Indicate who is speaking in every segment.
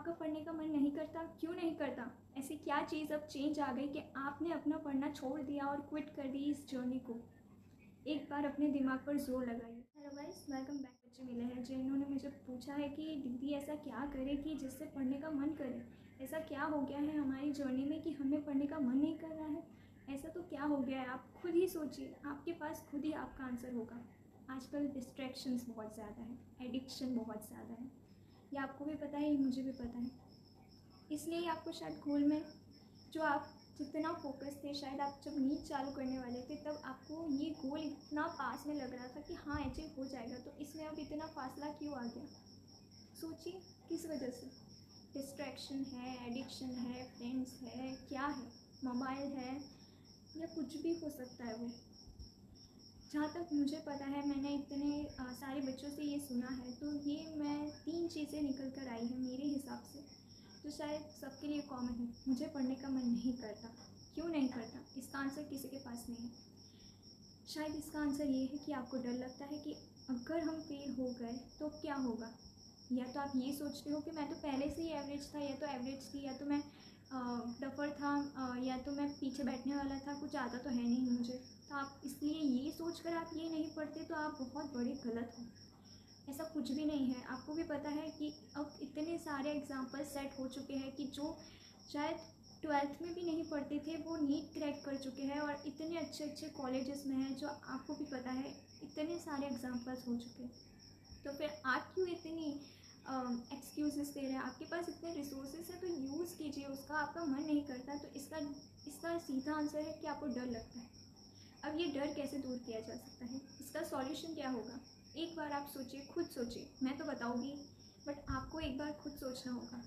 Speaker 1: आपका पढ़ने का मन नहीं करता, क्यों नहीं करता? ऐसी क्या चीज़ अब चेंज आ गई कि आपने अपना पढ़ना छोड़ दिया और क्विट कर दी इस जर्नी को? एक बार अपने दिमाग पर जोर लगाइए। Hello guys, welcome back. बच्चे मिले हैं जिन्होंने मुझे पूछा है कि दीदी ऐसा क्या करे कि जिससे पढ़ने का मन करे। ऐसा क्या हो गया है हमारी जर्नी में कि हमें पढ़ने का मन नहीं कर रहा है? ऐसा तो क्या हो गया है? आप खुद ही सोचिए, आपके पास खुद ही आपका आंसर होगा। आजकल डिस्ट्रैक्शंस बहुत ज़्यादा है, एडिक्शन बहुत ज़्यादा है। ये आपको भी पता है, ये मुझे भी पता है। इसलिए आपको शायद गोल में जो आप जितना फोकस थे, शायद आप जब नीट चालू करने वाले थे तब आपको ये गोल इतना पास में लग रहा था कि हाँ अचीव हो जाएगा, तो इसमें अब इतना फासला क्यों आ गया? सोचिए किस वजह से। डिस्ट्रैक्शन है, एडिक्शन है, फ्रेंड्स है, क्या है? मोबाइल है या कुछ भी हो सकता है वो। जहाँ तक मुझे पता है, मैंने इतने सारे बच्चों से ये सुना है, तो ये मैं 3 चीज़ें निकल कर आई हैं मेरे हिसाब से, जो शायद सबके लिए कॉमन है। मुझे पढ़ने का मन नहीं करता। क्यों नहीं करता? इसका आंसर किसी के पास नहीं है। शायद इसका आंसर ये है कि आपको डर लगता है कि अगर हम फेल हो गए तो क्या होगा। या तो आप ये सोचते हो कि मैं तो पहले से ही एवरेज था, या तो एवरेज थी, या तो मैं डफर था, या तो मैं पीछे बैठने वाला था, कुछ आता तो है नहीं मुझे। तो आप इसलिए ये सोचकर आप ये नहीं पढ़ते, तो आप बहुत बड़े गलत हो। ऐसा कुछ भी नहीं है। आपको भी पता है कि अब इतने सारे एग्जाम्पल सेट हो चुके हैं कि जो शायद 12th में भी नहीं पढ़ते थे वो नीट क्रैक कर चुके हैं और इतने अच्छे अच्छे कॉलेजेस में हैं, जो आपको भी पता है इतने सारे एग्जाम्पल्स हो चुके हैं। तो फिर आप क्यों इतनी एक्सक्यूजेस दे रहे हैं? आपके पास इतने रिसोर्सेज है तो यूज़ कीजिए उसका। आपका मन नहीं करता तो इसका सीधा आंसर है कि आपको डर लगता है। अब ये डर कैसे दूर किया जा सकता है? इसका सॉल्यूशन क्या होगा? एक बार आप सोचिए, खुद सोचिए। मैं तो बताऊंगी, बट आपको एक बार खुद सोचना होगा।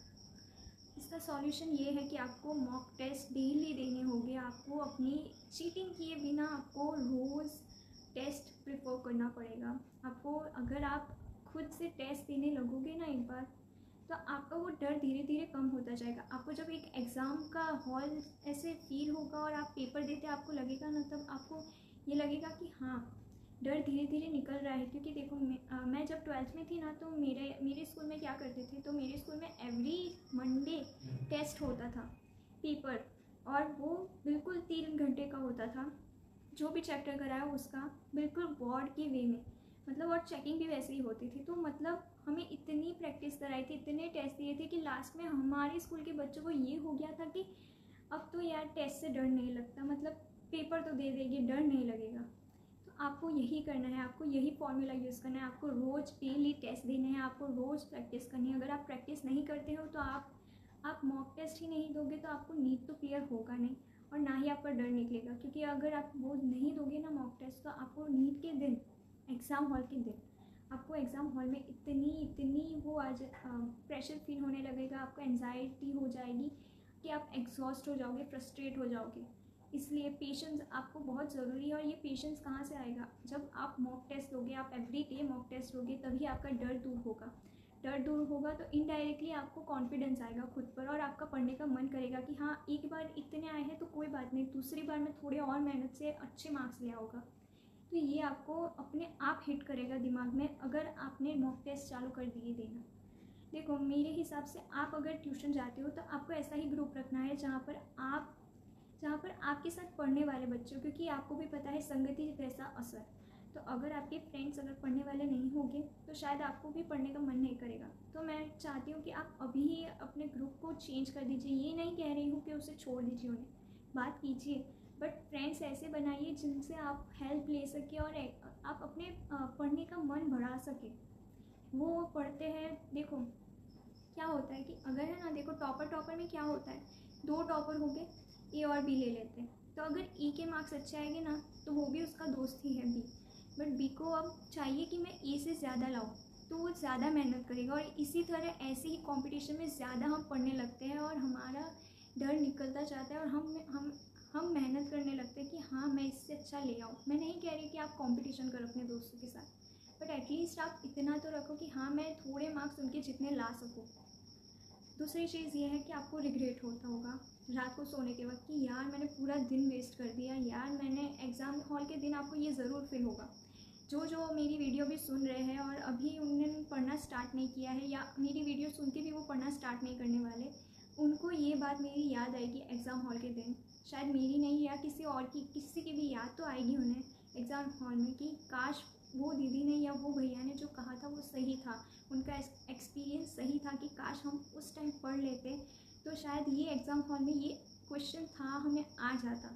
Speaker 1: इसका सॉल्यूशन ये है कि आपको मॉक टेस्ट डेली देने होंगे। आपको अपनी चीटिंग किए बिना आपको रोज़ टेस्ट प्रिफर करना पड़ेगा। आपको अगर आप खुद से टेस्ट देने लगोगे ना एक बार, तो आपका वो डर धीरे धीरे कम होता जाएगा। आपको जब एक एग्ज़ाम का हॉल ऐसे फील होगा और आप पेपर देते आपको लगेगा ना, तब आपको ये लगेगा कि हाँ डर धीरे धीरे निकल रहा है। क्योंकि देखो मैं जब 12th में थी ना, तो मेरे स्कूल में क्या करते थे, तो मेरे स्कूल में एवरी मंडे टेस्ट होता था, पेपर। और वो बिल्कुल 3 घंटे का होता था, जो भी चैप्टर कराया उसका बिल्कुल बोर्ड के वे में, मतलब। और चेकिंग भी वैसे ही होती थी। तो मतलब हमें इतनी प्रैक्टिस कराई थी, इतने टेस्ट दिए थे कि लास्ट में हमारे स्कूल के बच्चों को ये हो गया था कि अब तो यार टेस्ट से डर नहीं लगता, मतलब पेपर तो दे देगी, डर नहीं लगेगा। तो आपको यही करना है, आपको यही फॉर्मूला यूज़ करना है। आपको रोज़ डेली टेस्ट देने हैं, आपको रोज़ प्रैक्टिस करनी है। अगर आप प्रैक्टिस नहीं करते हो तो आप मॉक टेस्ट ही नहीं दोगे तो आपको नीट तो क्लियर होगा नहीं, और ना ही आपका डर निकलेगा। क्योंकि अगर आप वो नहीं दोगे ना मॉक टेस्ट, तो आपको नीट के दिन, एग्ज़ाम हॉल के दिन, आपको एग्ज़ाम हॉल में इतनी वो आज प्रेशर फील होने लगेगा, आपको एंजाइटी हो जाएगी कि आप एग्जॉस्ट हो जाओगे, फ्रस्ट्रेट हो जाओगे। इसलिए पेशेंस आपको बहुत ज़रूरी है। और ये पेशेंस कहाँ से आएगा? जब आप मॉक टेस्ट दोगे, आप एवरी डे मॉक टेस्ट दोगे, तभी आपका डर दूर होगा। डर दूर होगा तो इनडायरेक्टली आपको कॉन्फिडेंस आएगा खुद पर, और आपका पढ़ने का मन करेगा कि हाँ एक बार इतने आए हैं तो कोई बात नहीं, दूसरी बार मैं थोड़े और मेहनत से अच्छे मार्क्स ले आऊँगा। तो ये आपको अपने आप हिट करेगा दिमाग में, अगर आपने मॉक टेस्ट चालू कर दिए देना। देखो मेरे हिसाब से, आप अगर ट्यूशन जाते हो तो आपको ऐसा ही ग्रुप रखना है जहाँ पर आपके साथ पढ़ने वाले बच्चे हो। क्योंकि आपको भी पता है संगति जैसा असर। तो अगर आपके फ्रेंड्स अगर पढ़ने वाले नहीं होंगे तो शायद आपको भी पढ़ने का मन नहीं करेगा। तो मैं चाहती हूँ कि आप अभी ही अपने ग्रुप को चेंज कर दीजिए। ये नहीं कह रही हूँ कि उसे छोड़ दीजिए, उन्हें बात कीजिए, बट फ्रेंड्स ऐसे बनाइए जिनसे आप हेल्प ले सके और आप अपने पढ़ने का मन बढ़ा सके। वो पढ़ते हैं, देखो क्या होता है कि अगर है ना, देखो टॉपर में क्या होता है, 2 टॉपर हो गए, ए और बी ले लेते हैं। तो अगर ए के मार्क्स अच्छे आएंगे ना, तो वो भी उसका दोस्त ही है बी। बट बी को अब चाहिए कि मैं ए से ज़्यादा लाऊं, तो वो ज़्यादा मेहनत करेगा। और इसी तरह ऐसे ही कंपटीशन में ज़्यादा हम पढ़ने लगते हैं और हमारा डर निकलता जाता है, और हम मेहनत करने लगते हैं कि हाँ मैं इससे अच्छा ले आऊँ। मैं नहीं कह रही कि आप कंपटीशन करो अपने दोस्तों के साथ, बट एटलीस्ट आप इतना तो रखो कि हाँ मैं थोड़े मार्क्स उनके जितने ला सकूँ। दूसरी चीज़ ये है कि आपको रिग्रेट होता होगा रात को सोने के वक्त कि यार मैंने पूरा दिन वेस्ट कर दिया, यार मैंने एग्ज़ाम हॉल के दिन आपको ये ज़रूर फील होगा। जो जो मेरी वीडियो भी सुन रहे हैं और अभी उन्होंने पढ़ना स्टार्ट नहीं किया है या मेरी वीडियो सुन के भी वो पढ़ना स्टार्ट नहीं करने वाले, उनको ये बात मेरी याद आएगी एग्ज़ाम हॉल के दिन। शायद मेरी नहीं या किसी और की, किसी की भी याद तो आएगी उन्हें एग्ज़ाम हॉल में कि काश वो दीदी ने या वो भैया ने जो कहा था वो सही था, उनका एक्सपीरियंस सही था कि काश हम उस टाइम पढ़ लेते तो शायद ये एग्ज़ाम हॉल में ये क्वेश्चन था हमें आ जाता।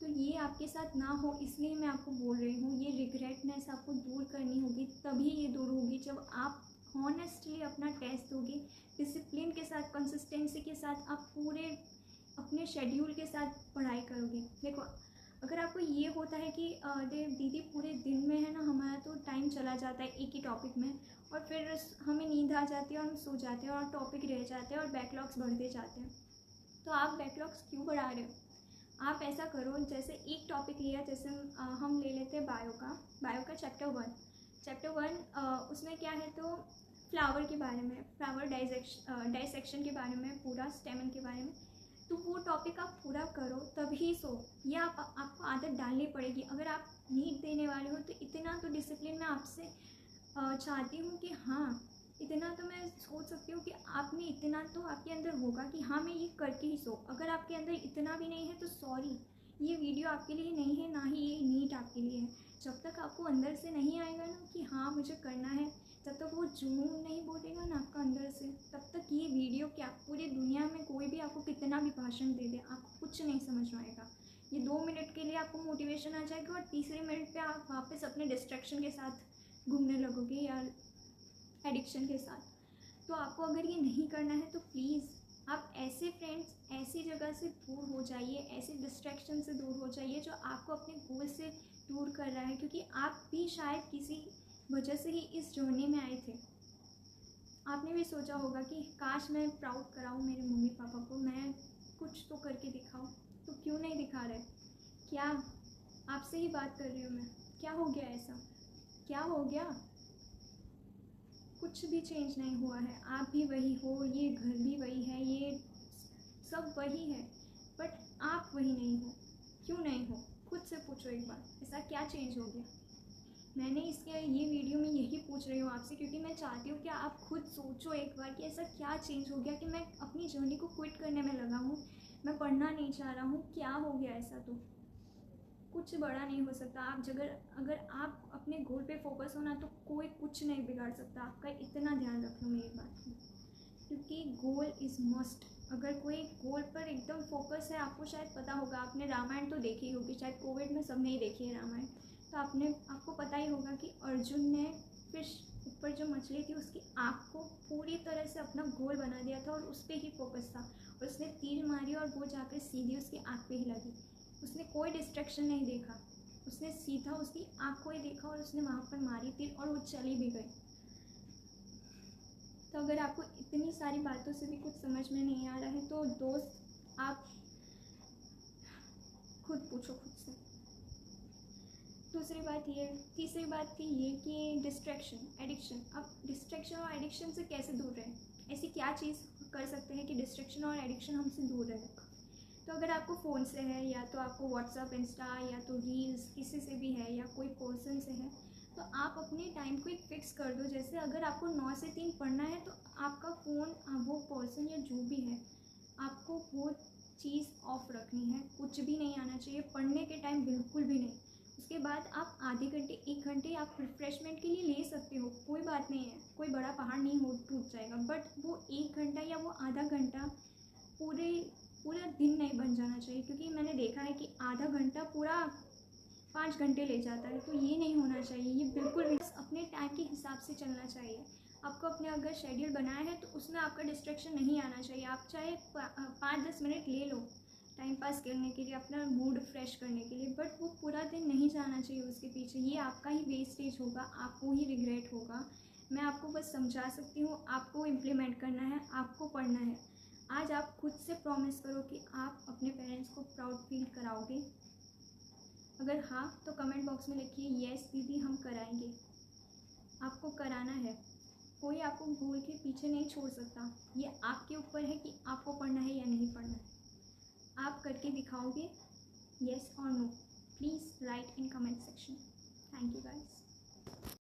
Speaker 1: तो ये आपके साथ ना हो इसलिए मैं आपको बोल रही हूँ, ये रिग्रेटनेस आपको दूर करनी होगी, तभी ये दूर होगी जब आप हॉनेस्टली अपना टेस्ट दोगे, डिसिप्लिन के साथ, कंसिस्टेंसी के साथ, आप पूरे अपने शेड्यूल के साथ पढ़ाई करोगे। देखो, अगर आपको ये होता है कि दीदी पूरे दिन में है ना हमारा तो टाइम चला जाता है एक ही टॉपिक में और फिर हमें नींद आ जाती है और हम सो जाते हैं और टॉपिक रह जाते हैं और बैकलॉग्स बढ़ते जाते हैं, तो आप बैकलॉग्स क्यों बढ़ा रहे हो? आप ऐसा करो, जैसे एक टॉपिक लिया, जैसे हम ले लेते हैं बायो का चैप्टर 1 उसमें क्या है तो फ्लावर के बारे में, फ्लावर डाइसेक्शन के बारे में, पूरा स्टेमन के बारे में, तो वो टॉपिक आप पूरा करो तभी सो। ये आपको आदत डालनी पड़ेगी। अगर आप नीट देने वाले हो तो इतना तो डिसिप्लिन मैं आपसे चाहती हूँ कि हाँ, इतना तो मैं सोच सकती हूँ कि आपने इतना तो आपके अंदर होगा कि हाँ मैं ये करके ही सो। अगर आपके अंदर इतना भी नहीं है तो सॉरी, ये वीडियो आपके लिए नहीं है, ना ही ये नीट आपके लिए है। जब तक आपको अंदर से नहीं आएगा ना कि हाँ मुझे करना है, जब तक वो जुनून नहीं बोलेगा ना आपका अंदर से, तब तक ये वीडियो क्या, पूरी दुनिया में कोई भी आपको कितना भी भाषण दे दे, आपको कुछ नहीं समझ में आएगा। ये 2 मिनट के लिए आपको मोटिवेशन आ जाएगा और तीसरे मिनट पे आप वापस अपने डिस्ट्रैक्शन के साथ घूमने लगोगे या एडिक्शन के साथ। तो आपको अगर ये नहीं करना है तो प्लीज़ आप ऐसे फ्रेंड्स, ऐसी जगह से दूर हो जाइए, ऐसे डिस्ट्रैक्शन से दूर हो जाइए जो आपको अपने गोल से दूर कर रहा है, क्योंकि आप भी शायद किसी वजह से ही इस जर्नी में आए थे। आपने भी सोचा होगा कि काश मैं प्राउड कराऊँ मेरे मम्मी पापा को, मैं कुछ तो करके दिखाऊँ, तो क्यों नहीं दिखा रहे? क्या आपसे ही बात कर रही हूँ मैं, क्या हो गया ऐसा, क्या हो गया? कुछ भी चेंज नहीं हुआ है, आप भी वही हो, ये घर भी वही है, ये सब वही है, बट आप वही नहीं हो। क्यों नहीं हो? खुद से पूछो एक बार, ऐसा क्या चेंज हो गया? मैंने ये वीडियो में यही पूछ रही हूँ आपसे, क्योंकि मैं चाहती हूँ कि आप खुद सोचो एक बार कि ऐसा क्या चेंज हो गया कि मैं अपनी जर्नी को क्विट करने में लगा हूँ, मैं पढ़ना नहीं चाह रहा हूँ, क्या हो गया ऐसा? तो कुछ बड़ा नहीं हो सकता। आप अगर आप अपने गोल पे फोकस हो ना तो कोई कुछ नहीं बिगाड़ सकता आपका, इतना ध्यान रख लो मेरी बात को, क्योंकि गोल इज़ मस्ट। अगर कोई गोल पर एकदम फोकस है, आपको शायद पता होगा, आपने रामायण तो देखी होगी, शायद कोविड में सबने ही देखी है रामायण, तो आपको पता ही होगा कि अर्जुन ने फिश ऊपर जो मछली थी उसकी आँख को पूरी तरह से अपना गोल बना दिया था और उस पर ही फोकस था, और उसने तीर मारी और वो जाकर सीधी उसकी आँख पे ही लगी। उसने कोई डिस्ट्रैक्शन नहीं देखा, उसने सीधा उसकी आँख को ही देखा और उसने वहाँ पर मारी तीर और वो चली भी गई। तो अगर आपको इतनी सारी बातों से भी कुछ समझ में नहीं आ रहा है तो दोस्त, आप खुद पूछो खुद से। तीसरी बात थी ये कि डिस्ट्रैक्शन, एडिक्शन। अब डिस्ट्रैक्शन और एडिक्शन से कैसे दूर रहें? ऐसी क्या चीज़ कर सकते हैं कि डिस्ट्रैक्शन और एडिक्शन हमसे दूर रहे? तो अगर आपको फ़ोन से है, या तो आपको व्हाट्सअप, इंस्टा, या तो रील्स किसी से भी है, या कोई पर्सन से है, तो आप अपने टाइम को एक फ़िक्स कर दो। जैसे अगर आपको 9 से 3 पढ़ना है तो आपका फ़ोन, वो पर्सन या जो भी है, आपको वो चीज़ ऑफ रखनी है, कुछ भी नहीं आना चाहिए पढ़ने के टाइम, बिल्कुल भी नहीं। उसके बाद आप आधे घंटे, 1 घंटे आप रिफ़्रेशमेंट के लिए ले सकते हो, कोई बात नहीं है, कोई बड़ा पहाड़ नहीं हो टूट जाएगा, बट वो 1 घंटा या वो आधा घंटा पूरा दिन नहीं बन जाना चाहिए, क्योंकि मैंने देखा है कि आधा घंटा पूरा 5 घंटे ले जाता है, तो ये नहीं होना चाहिए। ये बिल्कुल भी अपने टाइम के हिसाब से चलना चाहिए। आपको अपने अगर शेड्यूल बनाया है तो उसमें आपका डिस्ट्रैक्शन नहीं आना चाहिए। आप चाहे 5-10 मिनट ले लो टाइम पास करने के लिए, अपना मूड फ्रेश करने के लिए, बट वो पूरा दिन नहीं जाना चाहिए उसके पीछे। ये आपका ही वेस्टेज होगा, आपको ही रिग्रेट होगा। मैं आपको बस समझा सकती हूँ, आपको इम्प्लीमेंट करना है, आपको पढ़ना है। आज आप खुद से प्रॉमिस करो कि आप अपने पेरेंट्स को प्राउड फील कराओगे। अगर हाँ तो कमेंट बॉक्स में लिखिए यस दीदी हम कराएंगे। आपको कराना है, कोई आपको गोल के पीछे नहीं छोड़ सकता। ये आपके ऊपर है कि आपको पढ़ना है या नहीं पढ़ना है। आप करके दिखाओगे, यस और no? Please write in comment section. Thank you guys.